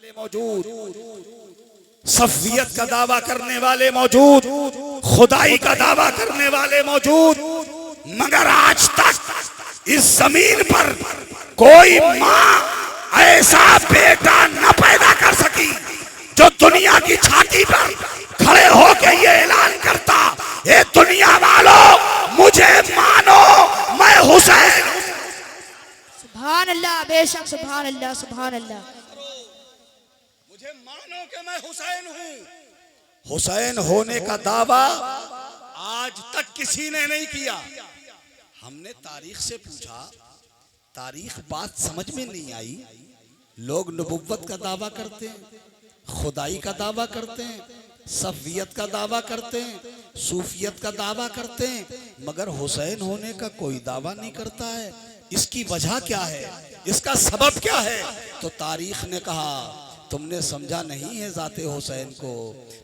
वाले मौजूद, सफियत का दावा करने वाले मौजूद, खुदाई का दावा करने वाले मौजूद, मगर आज तक इस जमीन पर कोई माँ ऐसा बेटा न पैदा कर सकी जो दुनिया की छाती पर खड़े होकर ये ऐलान करता, ये दुनिया वालों मुझे मानो, मैं हुसैन। सुभान अल्लाह, बेशक सुभान अल्लाह, सुभान अल्लाह। मुझे मानो कि मैं हुसैन हूँ। हुसैन होने का दावा आज तक किसी ने नहीं किया। हमने तारीख से पूछा, तारीख बात समझ में नहीं आई। लोग नबुव्वत का दावा करते हैं, खुदाई का दावा करते हैं, सफियत का दावा करते हैं, सूफियत का दावा करते हैं, मगर हुसैन होने का कोई दावा नहीं करता है। इसकी वजह क्या है, इसका सबब क्या है? तो तारीख ने कहा तुमने समझा नहीं है जाते हुसैन को,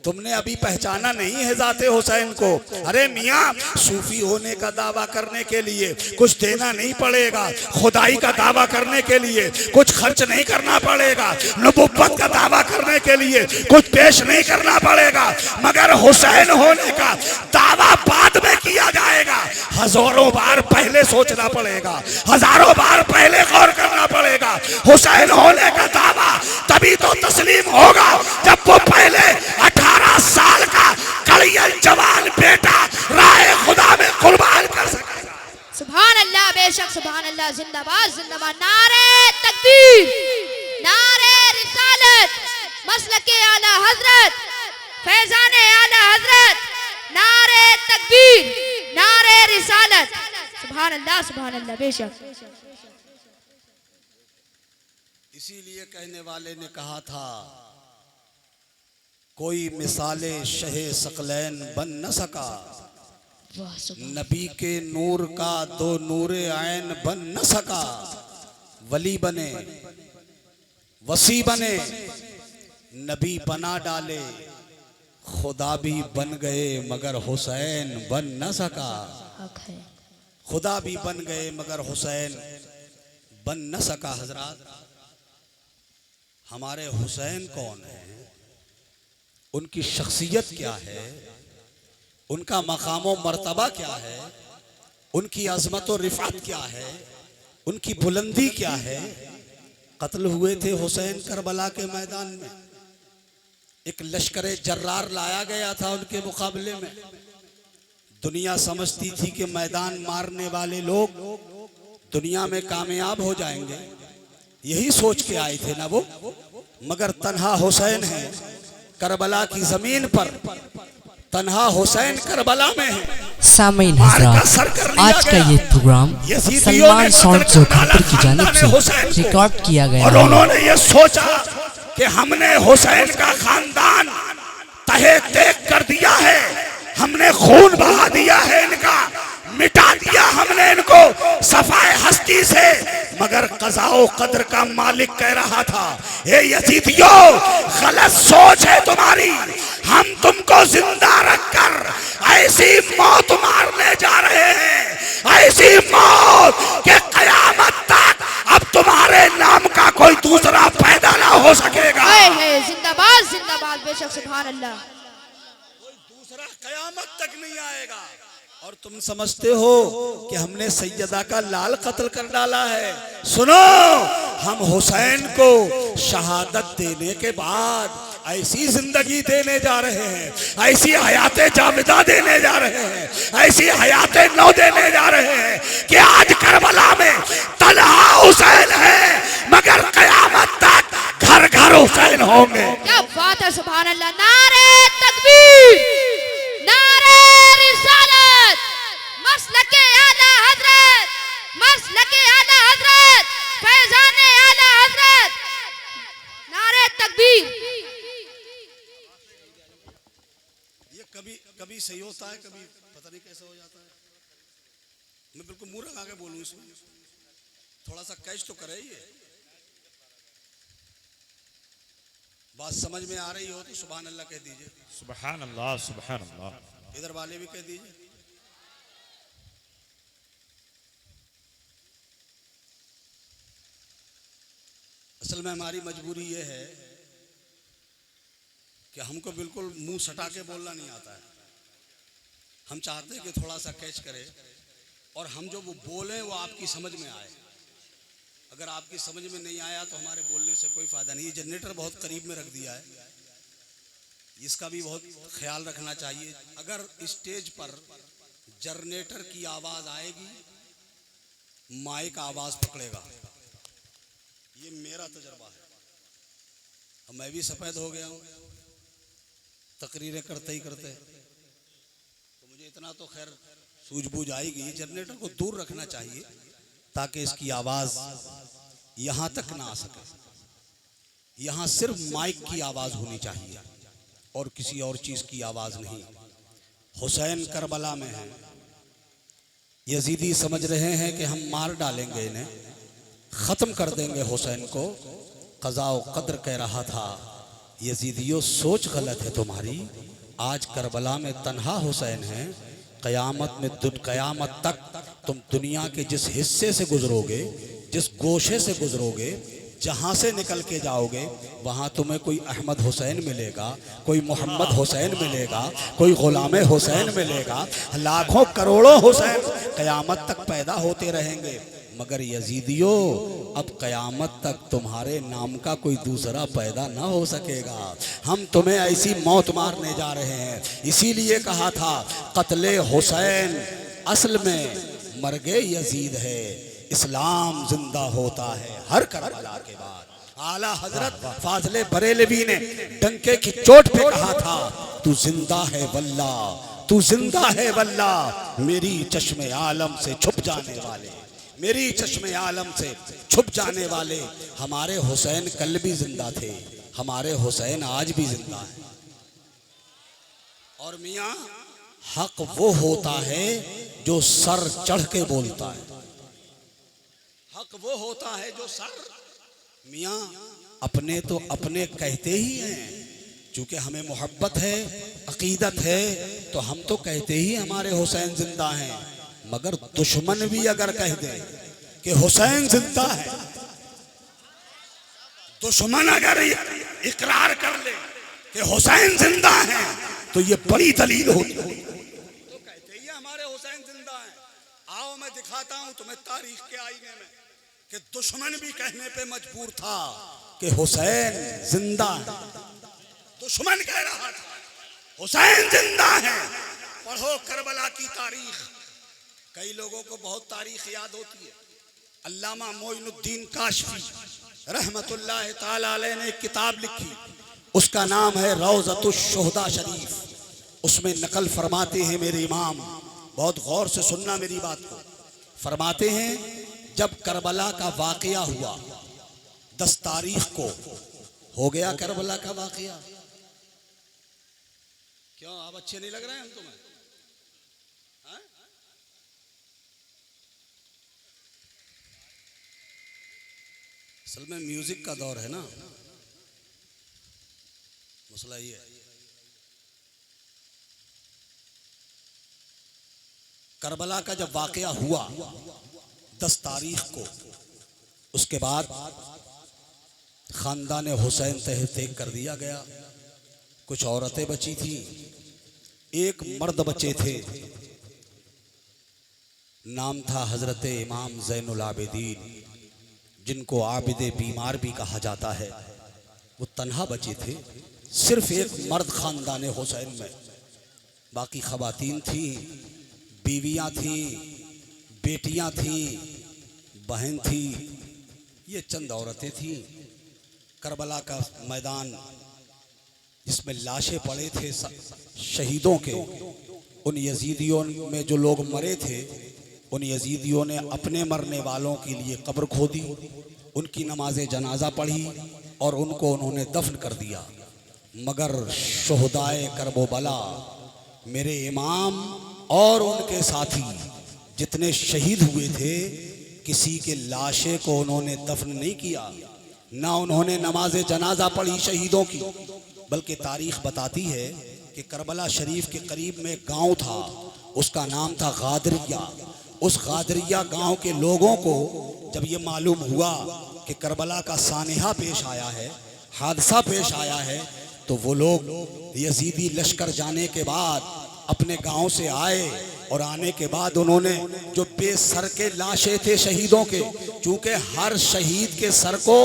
तुमने अभी पहचाना नहीं है जाते हुसैन को। अरे मियाँ, सूफी होने का दावा करने के लिए कुछ देना नहीं पड़ेगा, खुदाई का दावा करने के लिए कुछ खर्च नहीं करना पड़ेगा, नबुव्वत का दावा करने के लिए कुछ पेश नहीं करना पड़ेगा, मगर हुसैन होने का दावा बाद में किया जाएगा। हजारों बार पहले सोचना पड़ेगा, हजारों बार पहले गौर करना पड़ेगा। हुसैन होने का दावा तभी तो तस्लीम होगा जब वो पहले 18 साल का कड़ियल जवान बेटा राहे खुदा में कुर्बान कर सकेगा। सुभान अल्लाह, बेशक सुभान अल्लाह। जिंदाबाद जिंदाबाद। नारे तकबीर, नारे रिसालत, मसलके आला हजरत, फैजाने आला हजरत, नारे तकबीर, नारे रिसालत। सुभान अल्लाह, सुभान अल्लाह, बेशक। इसीलिए कहने वाले ने कहा था, कोई मिसाले शहे सकलैन बन न सका, नबी के नूर का दो नूरे आयन बन न सका। वली बने, वसी बने, नबी बना डाले, खुदा भी बन गए मगर हुसैन बन न सका। खुदा भी बन गए मगर हुसैन बन न सका। हजरात, हमारे हुसैन कौन है, उनकी शख्सियत क्या है, उनका मकाम व मर्तबा क्या है, उनकी अजमत और रिफात क्या है, उनकी बुलंदी क्या है। कत्ल हुए थे हुसैन करबला के मैदान में, एक लश्कर जर्रार लाया गया था उनके मुकाबले में। दुनिया समझती थी कि मैदान मारने वाले लोग दुनिया में कामयाब हो जाएंगे, यही सोच के आए थे ना वो, मगर तन्हा हुसैन है करबला की जमीन पर, तन्हा हुसैन करबला में है। सामीन हज़रात, आज का ये प्रोग्राम सलमान साउंड जोखापुर की जानिब से रिकॉर्ड किया गया और उन्होंने ये सोचा कि हमने हुसैन का खानदान तहे तेग कर दिया है, हमने खून बहा दिया है, इनका मिटा दिया हमने इनको सफाए हस्ती से। मगर कज़ा कदर का मालिक कह रहा था, ए यजीदियों, गलत सोच है तुम्हारी, हम तुमको जिंदा रखकर ऐसी मौत मारने जा रहे हैं, ऐसी मौत के कयामत तक अब तुम्हारे नाम का कोई दूसरा पैदा ना हो सकेगा। जिंदाबाद जिंदाबाद, बेशक सुभान अल्लाह। कोई दूसरा कयामत तक नहीं आएगा। और तुम समझते हो कि हमने सैयदा का लाल कत्ल कर डाला है। सुनो, हम हुसैन को शहादत देने के बाद ऐसी जिंदगी देने जा रहे हैं, ऐसी हयाते जाविदा देने जा रहे हैं, ऐसी हयाते नौ देने जा रहे हैं कि आज करबला में तन्हा हुसैन है, मगर कयामत तक घर घर हुसैन होंगे। क्या बात है, सुभान अल्लाह। नारे तकबीर, नारे रिसालत, मसलके आला हजरत, मसलके आला हजरत, फैजाने आला हजरत, नारे तकबीर। ये कभी कभी सही होता है, कभी पता नहीं कैसे हो जाता है। मैं बिल्कुल मुंह लगा के बोलूं, इसमें थोड़ा सा कैच तो करे। ये बात समझ में आ रही हो तो सुभान अल्लाह कह दीजिए। सुभान अल्लाह, सुभान अल्लाह। इधर वाले भी कह दीजिए। असल में हमारी मजबूरी ये है कि हमको बिल्कुल मुंह सटा के बोलना नहीं आता है। हम चाहते हैं कि थोड़ा सा कैच करे और हम जो वो बोलें वो आपकी समझ में आए। अगर आपकी समझ में नहीं आया तो हमारे बोलने से कोई फायदा नहीं। ये जनरेटर बहुत करीब में रख दिया है, इसका भी बहुत ख्याल रखना चाहिए। अगर स्टेज पर जनरेटर की आवाज आएगी, माइक आवाज पकड़ेगा। ये मेरा तजर्बा है। अब मैं भी सफेद हो गया हूं तकरीरें करते ही करते, तो मुझे इतना तो खैर सूझबूझ आएगी। जनरेटर को दूर रखना चाहिए ताकि इसकी आवाज यहां तक ना आ सके। यहां सिर्फ माइक की आवाज होनी चाहिए और किसी और चीज की आवाज नहीं। हुसैन करबला में है, यजीदी समझ रहे हैं कि हम मार डालेंगे इन्हें, खत्म कर देंगे हुसैन को। क़ज़ा व क़द्र कह रहा था, यजीदियों सोच गलत है तुम्हारी। आज करबला में तन्हा हुसैन है, क़यामत में क़यामत तक तुम दुनिया के जिस हिस्से से गुजरोगे, जिस गोशे से गुजरोगे, जहाँ से निकल के जाओगे, वहाँ तुम्हें कोई अहमद हुसैन मिलेगा, कोई मोहम्मद हुसैन मिलेगा, कोई ग़ुलाम हुसैन मिलेगा, लाखों करोड़ों हुसैन क़यामत तक पैदा होते रहेंगे। मगर यजीदियों अब क़यामत तक तुम्हारे नाम का कोई दूसरा पैदा ना हो सकेगा। हम तुम्हें ऐसी मौत मारने जा रहे हैं। इसीलिए कहा था क़त्ले हुसैन असल में मर्गे यजीद है, इस्लाम जिंदा होता है हर करबला के बाद। आला हजरत फाज़िले बरेलवी ने डंके की चोट पे कहा था, तू जिंदा है वल्ला, तू जिंदा है वल्ला, मेरी चश्मे आलम से छुप जाने वाले, मेरी चश्मे आलम से छुप जाने वाले। हमारे हुसैन कल भी जिंदा थे, हमारे हुसैन आज भी जिंदा है। और मियाँ हक वो होता है जो सर चढ़ के बोलता है। हक वो होता है जो सर, मियाँ अपने तो अपने कहते ही हैं, चूंकि हमें मोहब्बत है, अकीदत है, तो हम तो कहते ही हमारे हुसैन जिंदा हैं। मगर दुश्मन भी अगर कह दे कि हुसैन जिंदा है, दुश्मन अगर इकरार कर ले कि हुसैन जिंदा है, तो ये बड़ी दलील होती है। तो कहते ही हमारे हुसैन जिंदा है। आओ मैं दिखाता हूं तुम्हें तारीख के आईने में कि दुश्मन भी कहने पे मजबूर था कि हुसैन जिंदा है। दुश्मन कह रहा था हुसैन जिंदा है। पढ़ो करबला की तारीख। कई लोगों को बहुत तारीख याद होती है। अल्लामा मोइनुद्दीन काशफी रहमतुल्लाह ताला अलैह ने एक किताब लिखी, उसका नाम है रौज़तुश शुहदा शरीफ। उसमें नकल फरमाते हैं मेरे इमाम, बहुत गौर से सुनना मेरी बात को। फरमाते हैं जब करबला का वाक़या हुआ, 10 तारीख को हो गया करबला का वाक़या। क्यों आप अच्छे नहीं लग रहे हैं हम तुम्हें? असल में म्यूजिक का दौर है ना, मसला ये है। करबला का जब वाक़या हुआ 10 तारीख को, उसके बाद खानदान हुसैन तहत कर दिया गया। कुछ औरतें बची थी, एक मर्द बचे थे, नाम था हजरत इमाम ज़ैनुल आबिदीन, जिनको आबिदे बीमार भी कहा जाता है। वो तन्हा बचे थे, सिर्फ एक मर्द खानदान हुसैन में, बाकी खवातीन थी, बीवियां थी, बेटियां थी, बहन थी, ये चंद औरतें थी। करबला का मैदान जिसमें लाशें पड़े थे शहीदों के, उन यजीदियों में जो लोग मरे थे, उन यजीदियों ने अपने मरने वालों के लिए कब्र खोदी, उनकी नमाज जनाजा पढ़ी और उनको उन्होंने दफन कर दिया। मगर शुहदाए करबला, मेरे इमाम और उनके साथी जितने शहीद हुए थे, किसी के लाशे को उन्होंने दफन नहीं किया, ना उन्होंने नमाज जनाजा पढ़ी शहीदों की। बल्कि तारीख बताती है कि करबला शरीफ के करीब में गांव था, उसका नाम था गादरिया। उस गादरिया गांव के लोगों को जब ये मालूम हुआ कि करबला का सानिहा पेश आया है, हादसा पेश आया है, तो वो लोग यजीदी लश्कर जाने के बाद अपने गांव से आए और आने के बाद उन्होंने जो बेसर के लाशें थे शहीदों के, चूंकि हर शहीद के सर को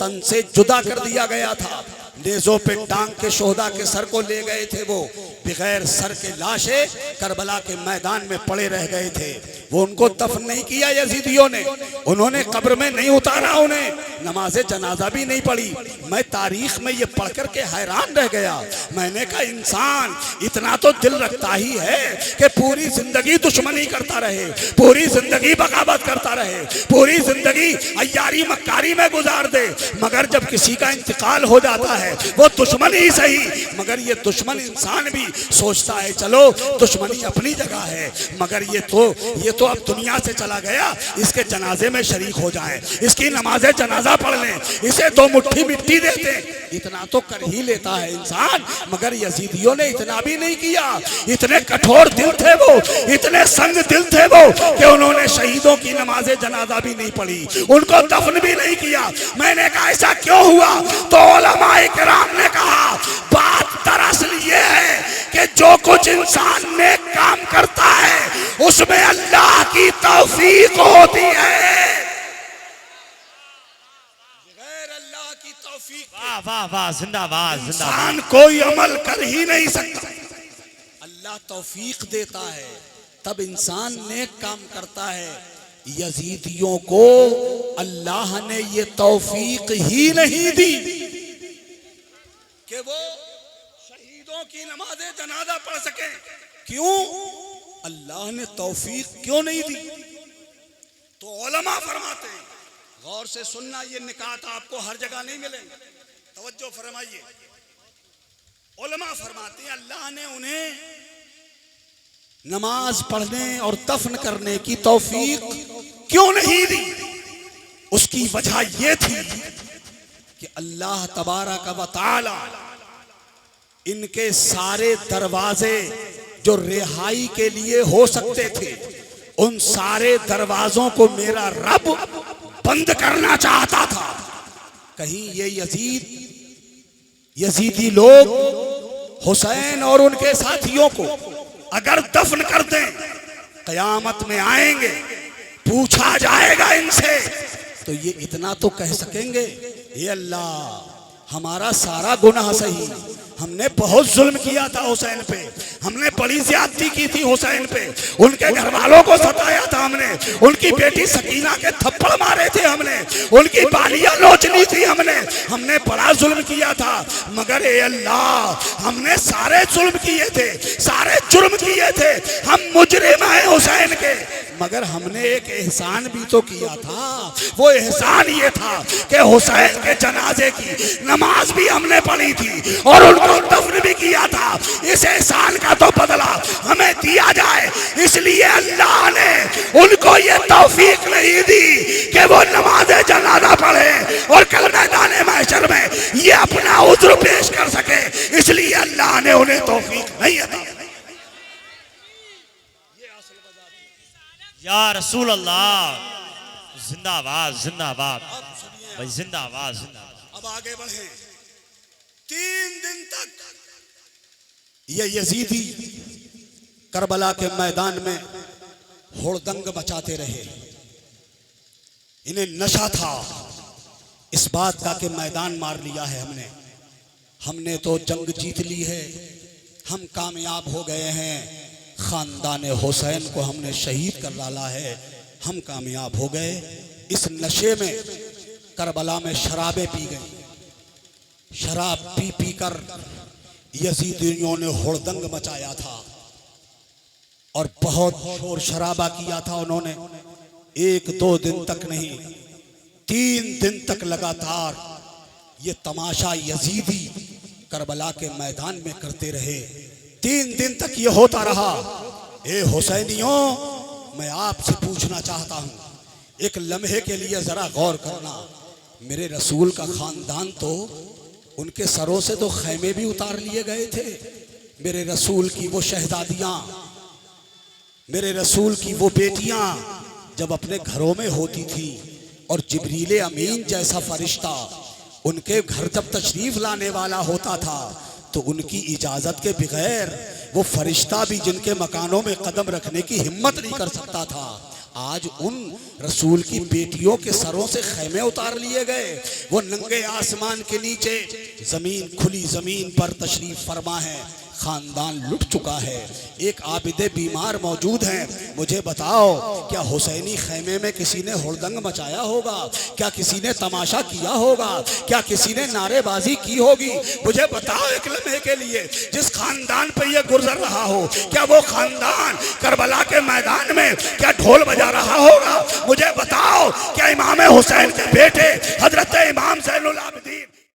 तन से जुदा कर दिया गया था, नेज़ों पे टांग के शोहदा के सर को ले गए थे, वो बगैर सर के लाशें करबला के मैदान में पड़े रह गए थे। वो उनको दफन नहीं किया यजीदियों ने, उन्होंने कब्र में नहीं उतारा, उन्हें नमाज़े जनाजा भी नहीं पढ़ी। मैं तारीख में ये पढ़ कर के हैरान रह गया। मैंने कहा इंसान इतना तो दिल रखता ही है कि पूरी जिंदगी दुश्मनी करता रहे, पूरी जिंदगी बगावत करता रहे, पूरी जिंदगी अय्यारी मक्कारी में गुजार दे, मगर जब किसी का इंतकाल हो जाता है वो दुश्मन ही सही, मगर ये दुश्मन इंसान भी सोचता है चलो दुश्मनी अपनी जगह है, मगर ये तो अब दुनिया से चला गया, इसके जनाजे में शरीक हो जाए, इसकी नमाज़े जनाजा पढ़ लें, इसे 2 मुट्ठी मिट्टी देते, इतना तो कर ही लेता है इंसान। मगर यजीदियों ने इतना भी नहीं किया। इतने कठोर दिल थे वो, इतने संग दिल थे वो कि उन्होंने शहीदों की नमाज़े जनाजा भी नहीं पढ़ी, उनको दफन भी नहीं किया। मैंने कहा ऐसा क्यों हुआ? तो उलमाए किराम ने कहा बात दरअसल ये है कि जो कुछ इंसान नेक काम करता है उसमें अल्लाह की तौफीक होती है, बगैर अल्लाह की तौफीक वाह वाह वाह, जिंदाबाद इंसान कोई अमल कर ही नहीं सकता। अल्लाह तौफीक देता है तब इंसान नेक काम करता है। यजीदियों को अल्लाह ने ये तौफीक ही नहीं दी कि वो शहीदों की नमाज़े जनाजा पढ़ सके। क्यों अल्लाह ने तौफीक क्यों नहीं दी? तो उलमा फरमाते हैं, गौर से सुनना, ये निकात आपको हर जगह नहीं मिलेंगे, तवज्जो फरमाइए। उलमा फरमाते हैं अल्लाह ने उन्हें नमाज पढ़ने और दफन करने की तौफीक क्यों नहीं दी? उसकी वजह यह थी कि अल्लाह तबारक व तआला इनके सारे दरवाजे जो रिहाई के लिए हो सकते थे, उन सारे दरवाजों को मेरा रब बंद करना चाहता था। कहीं ये यजीदी लोग हुसैन और उनके साथियों को अगर दफन कर दें, कयामत में आएंगे, पूछा जाएगा इनसे, तो ये इतना तो कह सकेंगे, ये अल्लाह हमारा सारा गुनाह सही, हमने बहुत जुल्म किया था हुसैन पे, हमने बड़ी ज्यादती की थी हुसैन पे, उनके घर वालों को सताया था हमने, उनकी बेटी सकीना के थप्पड़ मारे थे हमने, उनकी बालियां नोचनी थी हमने बड़ा जुल्म किया था, मगर ए अल्लाह हमने सारे जुल्म किए थे, सारे जुर्म किए थे, हम मुजरिम हैं हुसैन के, मगर हमने एक एहसान भी तो किया था। वो एहसान ये था कि हुसैन के जनाजे की नमाज भी हमने पढ़ी थी और उनको दफन भी किया था। इस एहसान का तो बदला हमें दिया जाए, इसलिए अल्लाह ने उनको ये तौफीक नहीं दी कि वो नमाज जनाजा पढ़े और कल मैदान महशर में ये अपना उज़्र पेश कर सके, इसलिए अल्लाह ने उन्हें तौफीक नहीं अता। या रसूल अल्लाह, जिंदाबाद जिंदाबाद भाई, जिंदाबाद जिंदाबाद। अब आगे बढ़े। 3 दिन तक ये यजीदी करबला के मैदान में हुड़दंग मचाते रहे। इन्हें नशा था इस बात का कि मैदान मार लिया है हमने तो जंग जीत ली है, हम कामयाब हो गए हैं, खानदान हुसैन को हमने शहीद कर डाला है, हम कामयाब हो गए। इस नशे में करबला में शराबें पी गई, शराब पी पी कर यजीदियों ने हुड़दंग मचाया था और बहुत शोर शराबा किया था उन्होंने। 1-2 दिन तक नहीं, 3 दिन तक लगातार ये तमाशा यजीदी करबला के मैदान में करते रहे। 3 दिन तक ये होता रहा। ए हुसैनियों, मैं आपसे पूछना चाहता हूँ, एक लम्हे के लिए जरा गौर करना, मेरे रसूल का खानदान तो उनके सरों से तो खैमे भी उतार लिए गए थे। मेरे रसूल की वो शहजादियाँ, मेरे रसूल की वो बेटियाँ जब अपने घरों में होती थी और जिब्रील अमीन जैसा फरिश्ता उनके घर जब तशरीफ लाने वाला होता था तो उनकी इजाजत के बगैर वो फरिश्ता भी जिनके मकानों में कदम रखने की हिम्मत नहीं कर सकता था। आज उन रसूल की बेटियों के सरों से खैमे उतार लिए गए। वो नंगे आसमान के नीचे जमीन, खुली जमीन पर तशरीफ फरमा है। खानदान लुट चुका है। एक आबिदे बीमार मौजूद हैं। मुझे बताओ, क्या हुसैनी खैमे में किसी ने हुड़दंग मचाया होगा? क्या किसी ने तमाशा किया होगा? क्या किसी ने नारेबाजी की होगी? मुझे बताओ एक लम्हे के लिए, जिस खानदान पे ये गुजर रहा हो, क्या वो खानदान करबला के मैदान में क्या ढोल बजा रहा होगा? मुझे बताओ, क्या इमाम हुसैन के बेटे हजरत इमाम ज़ैनुल आबिदीन